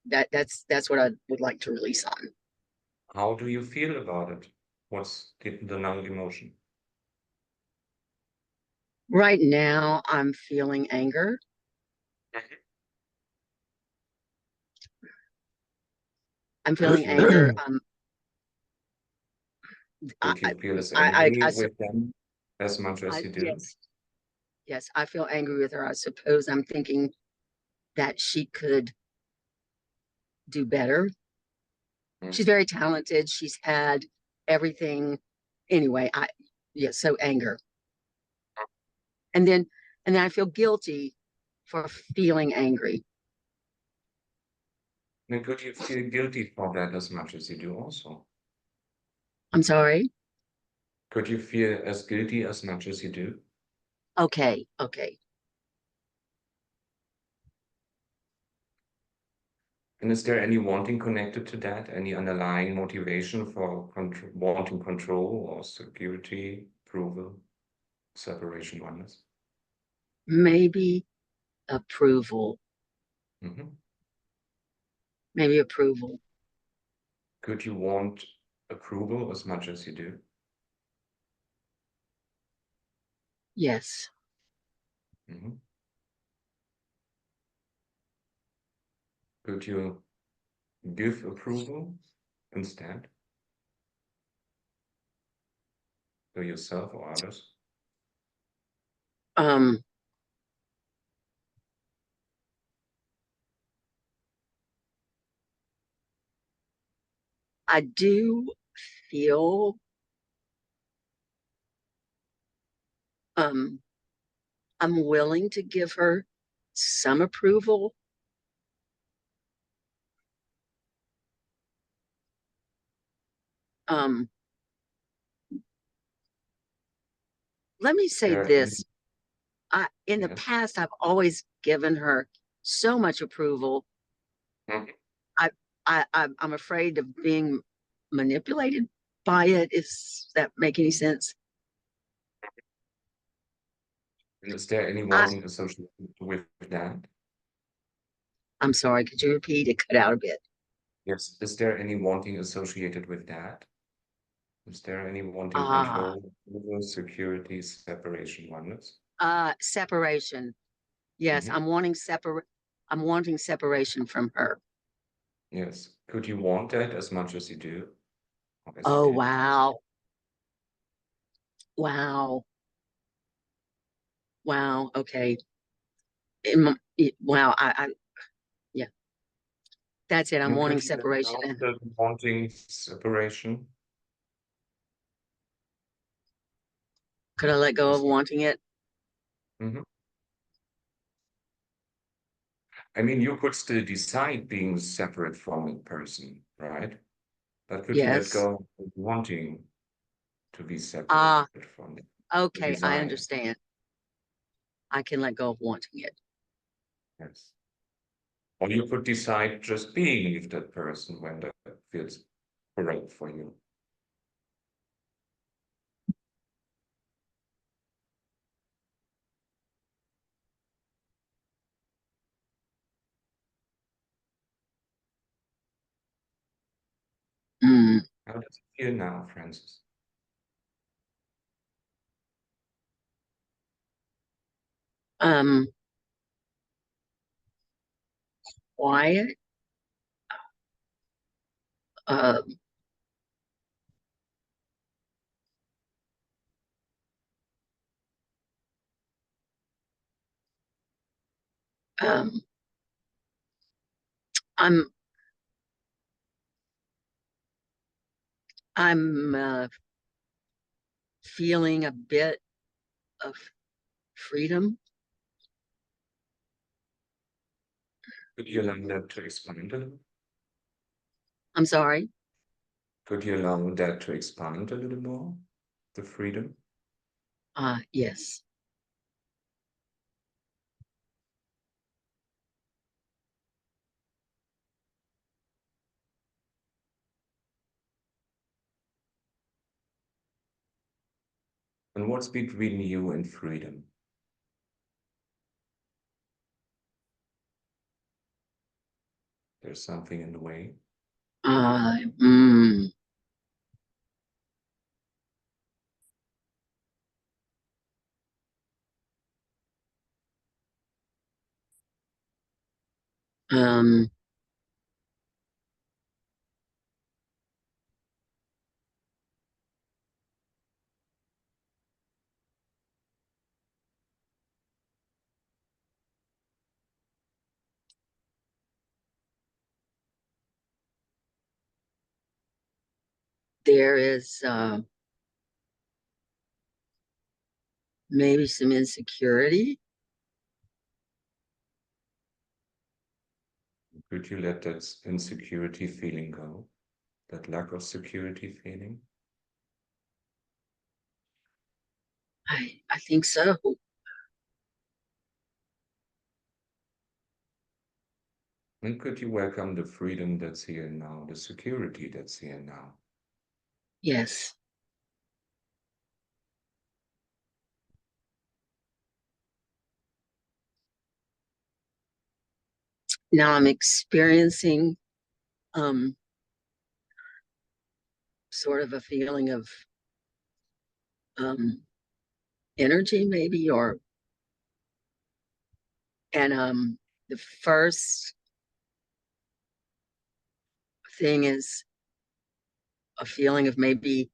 that's what I would like to release on. How do you feel about it? What's the null emotion? Right now, I'm feeling anger. I'm feeling anger. Would you feel as I, angry I, with them as much as you do? yes, I feel angry with her. I suppose I'm thinking that she could do better. She's very talented. She's had everything. Anyway, so anger. And then I feel guilty for feeling angry. And could you feel guilty for that as much as you do also? I'm sorry. Could you feel as guilty as much as you do? Okay. And is there any wanting connected to that? Any underlying motivation for wanting control or security, approval, separation, oneness? Maybe approval. Maybe approval. Could you want approval as much as you do? Yes. Could you give approval instead to yourself or others? I do feel I'm willing to give her some approval. Let me say this. In the past, I've always given her so much approval. I'm afraid of being manipulated by it. Does that make any sense? And is there any wanting associated with that? I'm sorry, could you repeat? It cut out a bit. Yes. Is there any wanting associated with that? Is there any wanting control, security, separation, oneness? Separation. Yes, I'm wanting separation from her. Yes. Could you want that as much as you do? as Oh, you did. wow. Wow. Wow. Okay. Wow. Yeah, that's it. I'm And wanting could you let separation. go of the wanting separation? Could I let go of Just- wanting it? Mhm. I mean, you could still decide being separate from a person, right? But could you let Yes. go of wanting to be separate Ah, from it? okay. I Desire. understand. I can let go of wanting it. Yes. Or you could decide just being with that person when that feels correct for you. Mm. How does it feel now, Francis? Um, quiet. Uh, um, I'm feeling a bit of freedom. Could you allow that to expand a little? I'm sorry. Could you allow that to expand a little more? The freedom? Yes. And what's between you and freedom? There's something in the way. Mm, um, there is maybe some insecurity. Could you let that insecurity feeling go? That lack of security feeling? I think so. And could you welcome the freedom that's here now, the security that's here now? Yes. Now I'm experiencing sort of a feeling of energy maybe, and the first thing is a feeling of maybe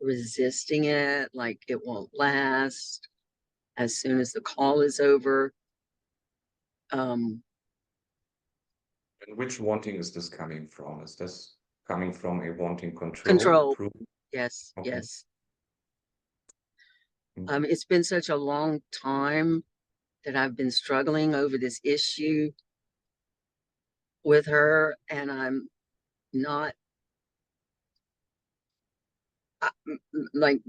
resisting it, like it won't last as soon as the call is over. And which wanting is this coming from? Is this coming from a wanting control? Control. Yes, Okay. yes. Mm. It's been such a long time that I've been struggling over this issue with her, and I'm not like,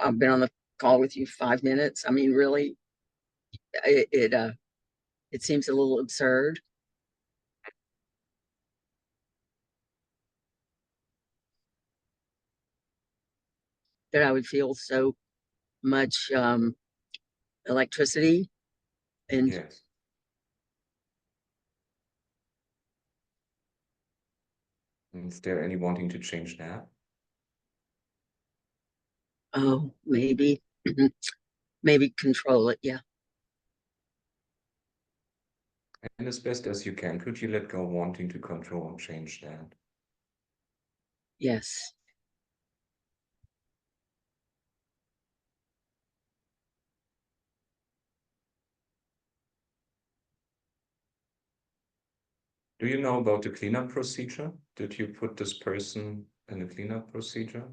I've been on the call with you 5 minutes. I mean, really, it seems a little absurd that I would feel so much electricity and Yes. Is there any wanting to change that? oh, maybe maybe control it. Yeah. And as best as you can, could you let go wanting to control and change that? Yes. Do you know about the cleanup procedure? Did you put this person in a cleanup procedure?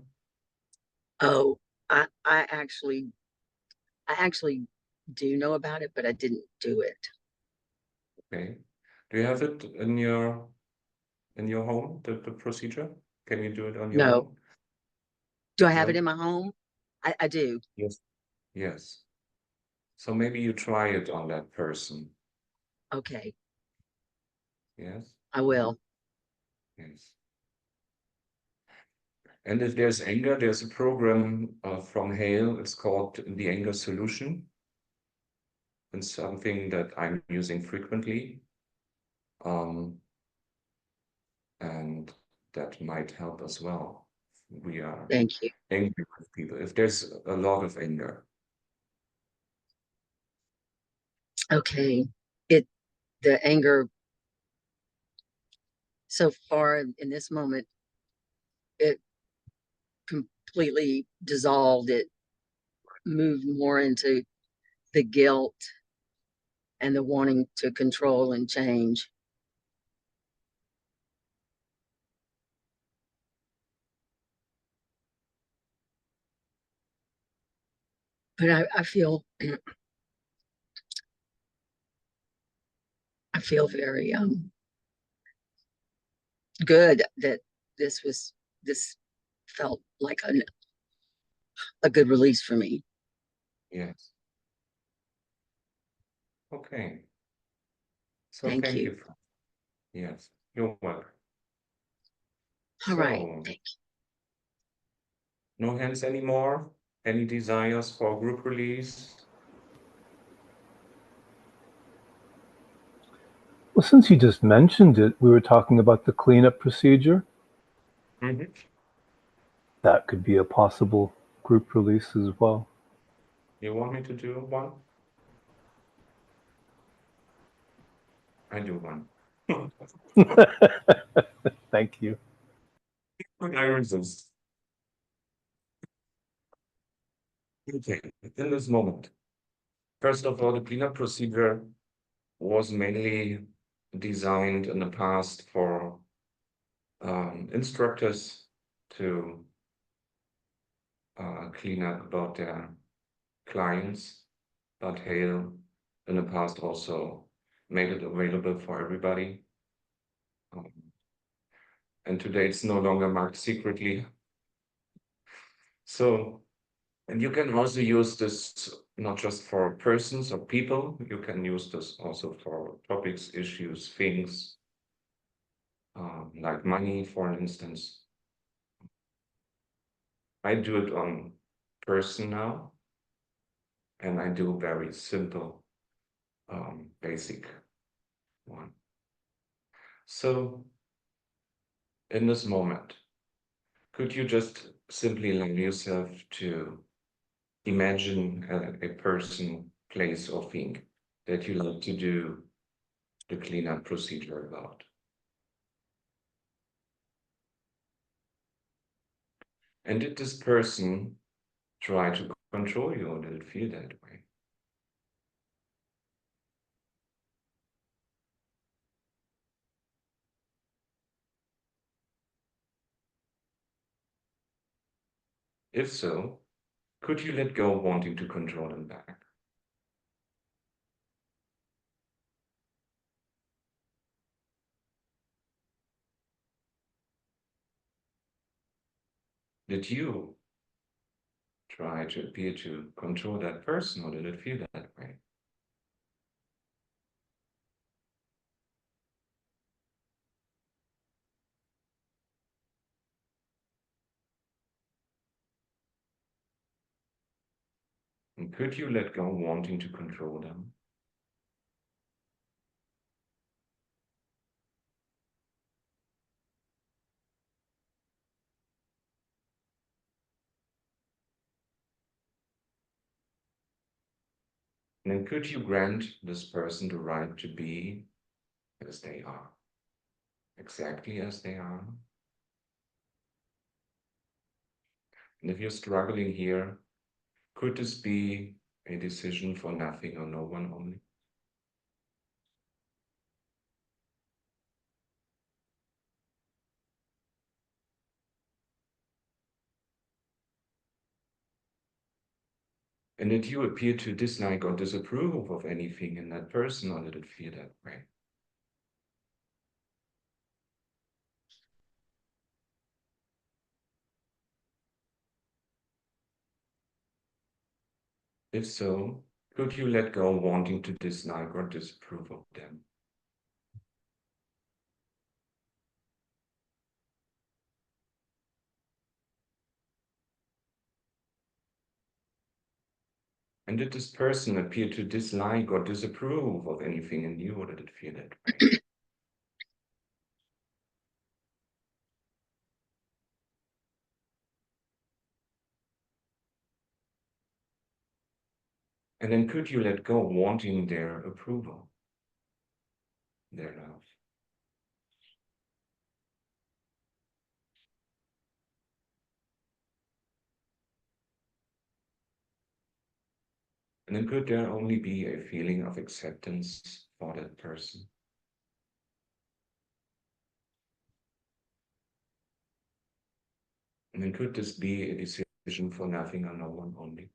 Oh, I actually do know about it, but I didn't do it. Okay. Do you have it in your home, the procedure? Can you do it on your No. own? Do I have it No? in my home? I do. Yes. Yes. So maybe you try it on that person. Okay, Yes. I will. Yes. And if there's anger, there's a program from Hale. It's called the Anger Solution. It's something that I'm using frequently. And that might help as well. We are Thank you. angry with people. If there's a lot of anger. Okay. The anger so far in this moment, it completely dissolved. It moved more into the guilt and the wanting to control and change. But I feel I feel very good that this felt like a good release for me. Yes. Okay. So Thank thank you. you. Yes, you're welcome. All right. So, Thank no hands anymore? Any desires for group release? Well, since you just mentioned it, we were talking about the cleanup procedure. Mm-hmm. That could be a possible group release as well. You want me to do one? I do one. Thank you. I resist. Okay, in this moment, first of all, the cleanup procedure was mainly designed in the past for instructors to clean up about their clients, but Hale in the past also made it available for everybody. And today it's no longer marked secretly. So, and you can also use this not just for persons or people, you can use this also for topics, issues, things, like money, for instance. I do it on person now, and I do very simple, basic one. So, in this moment, could you just simply allow yourself to imagine a person, place, or thing that you like to do the cleanup procedure about? And did this person try to control you, or did it feel that way? If so, could you let go wanting to control them back? Did you try to appear to control that person, or did it feel that way? And could you let go wanting to control them? And then could you grant this person the right to be as they are, exactly as they are? And if you're struggling here, could this be a decision for nothing or no one only? And did you appear to dislike or disapprove of anything in that person, or did it feel that way? If so, could you let go wanting to dislike or disapprove of them? And did this person appear to dislike or disapprove of anything in you, or did it feel that way? And then could you let go wanting their approval, their love? And then could there only be a feeling of acceptance for that person? And then could this be a decision for nothing or no one only?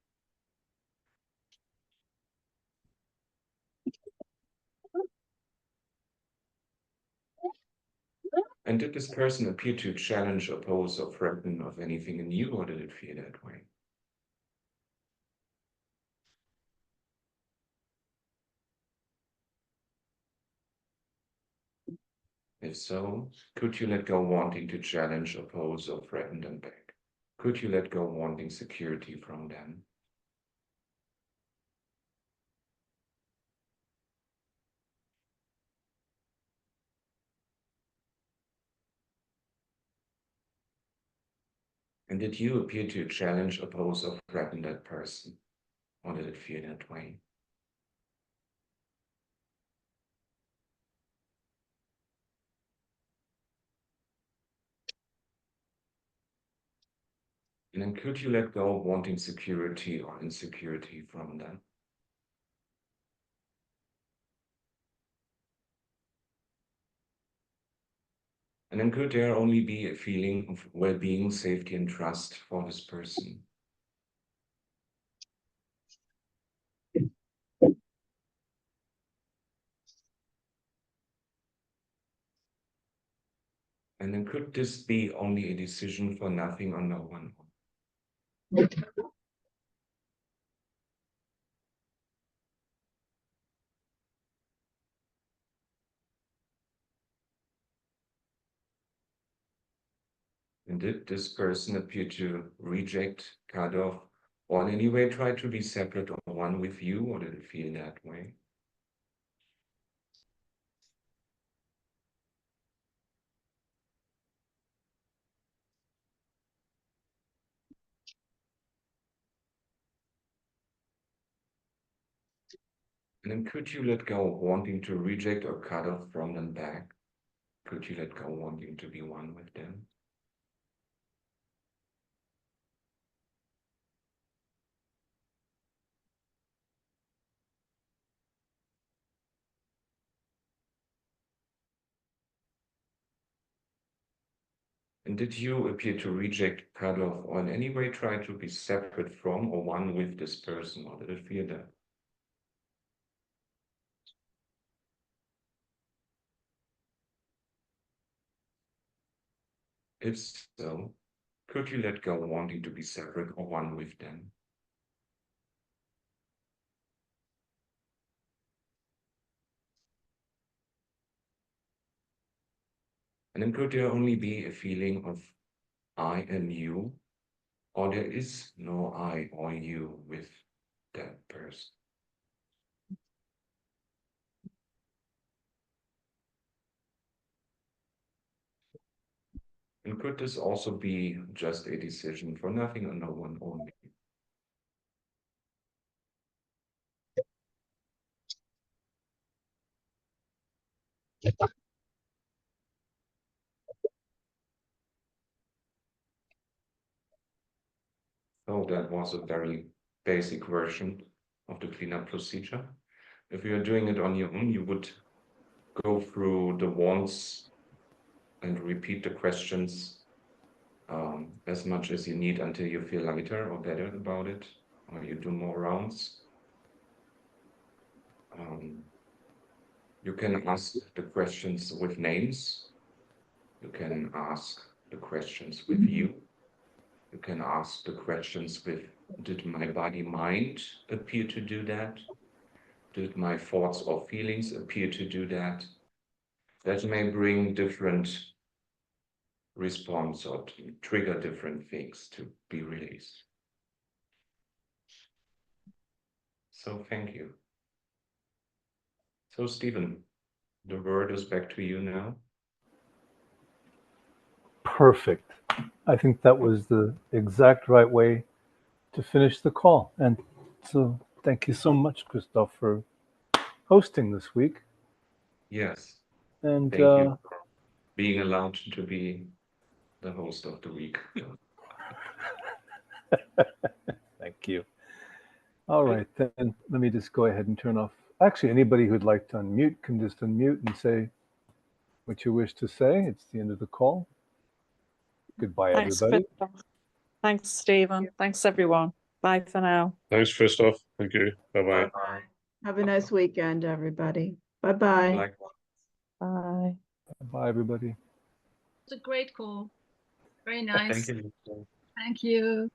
And did this person appear to challenge, oppose, or threaten of anything in you, or did it feel that way? If so, could you let go wanting to challenge, oppose, or threaten them back? Could you let go wanting security from them? And did you appear to challenge, oppose, or threaten that person? Or did it feel that way? And then could you let go wanting security or insecurity from them? And then could there only be a feeling of well-being, safety, and trust for this person? And then could this be only a decision for nothing or no one? And did this person appear to reject, cut off, or in any way try to be separate or one with you, or did it feel that way? And then could you let go wanting to reject or cut off from them back? Could you let go wanting to be one with them? And did you appear to reject, cut off, or in any way try to be separate from or one with this person, or did it feel that? If so, could you let go wanting to be separate or one with them? And then could there only be a feeling of I and you, or there is no I or you with that person? And could this also be just a decision for nothing or no one only? Oh, that was a very basic version of the cleanup procedure. If you are doing it on your own, you would go through the wants and repeat the questions as much as you need until you feel lighter or better about it, or you do more rounds. You can ask the questions with names. You can ask the questions with you. You can ask the questions with, did my body mind appear to do that? Did my thoughts or feelings appear to do that? That may bring different response or to trigger different things to be released. So thank you. So Stephen, the word is back to you now. Perfect. I think that was the exact right way to finish the call. And so thank you so much, Christoph, for hosting this week. Yes. And Thank you for being allowed to be the host of the week. thank you. All right, then let me just go ahead and turn off. Actually, anybody who'd like to unmute can just unmute and say what you wish to say. It's the end of the call. Goodbye, Thanks, everybody. Christoph. Thanks, Stephen. Thanks, everyone. Bye for now. Thanks, Christoph. Thank you. Bye-bye. Bye. Have a nice weekend, everybody. Bye-bye. Likewise. Bye. Bye, everybody. It's a great call. Very nice. Thank you. Thank you.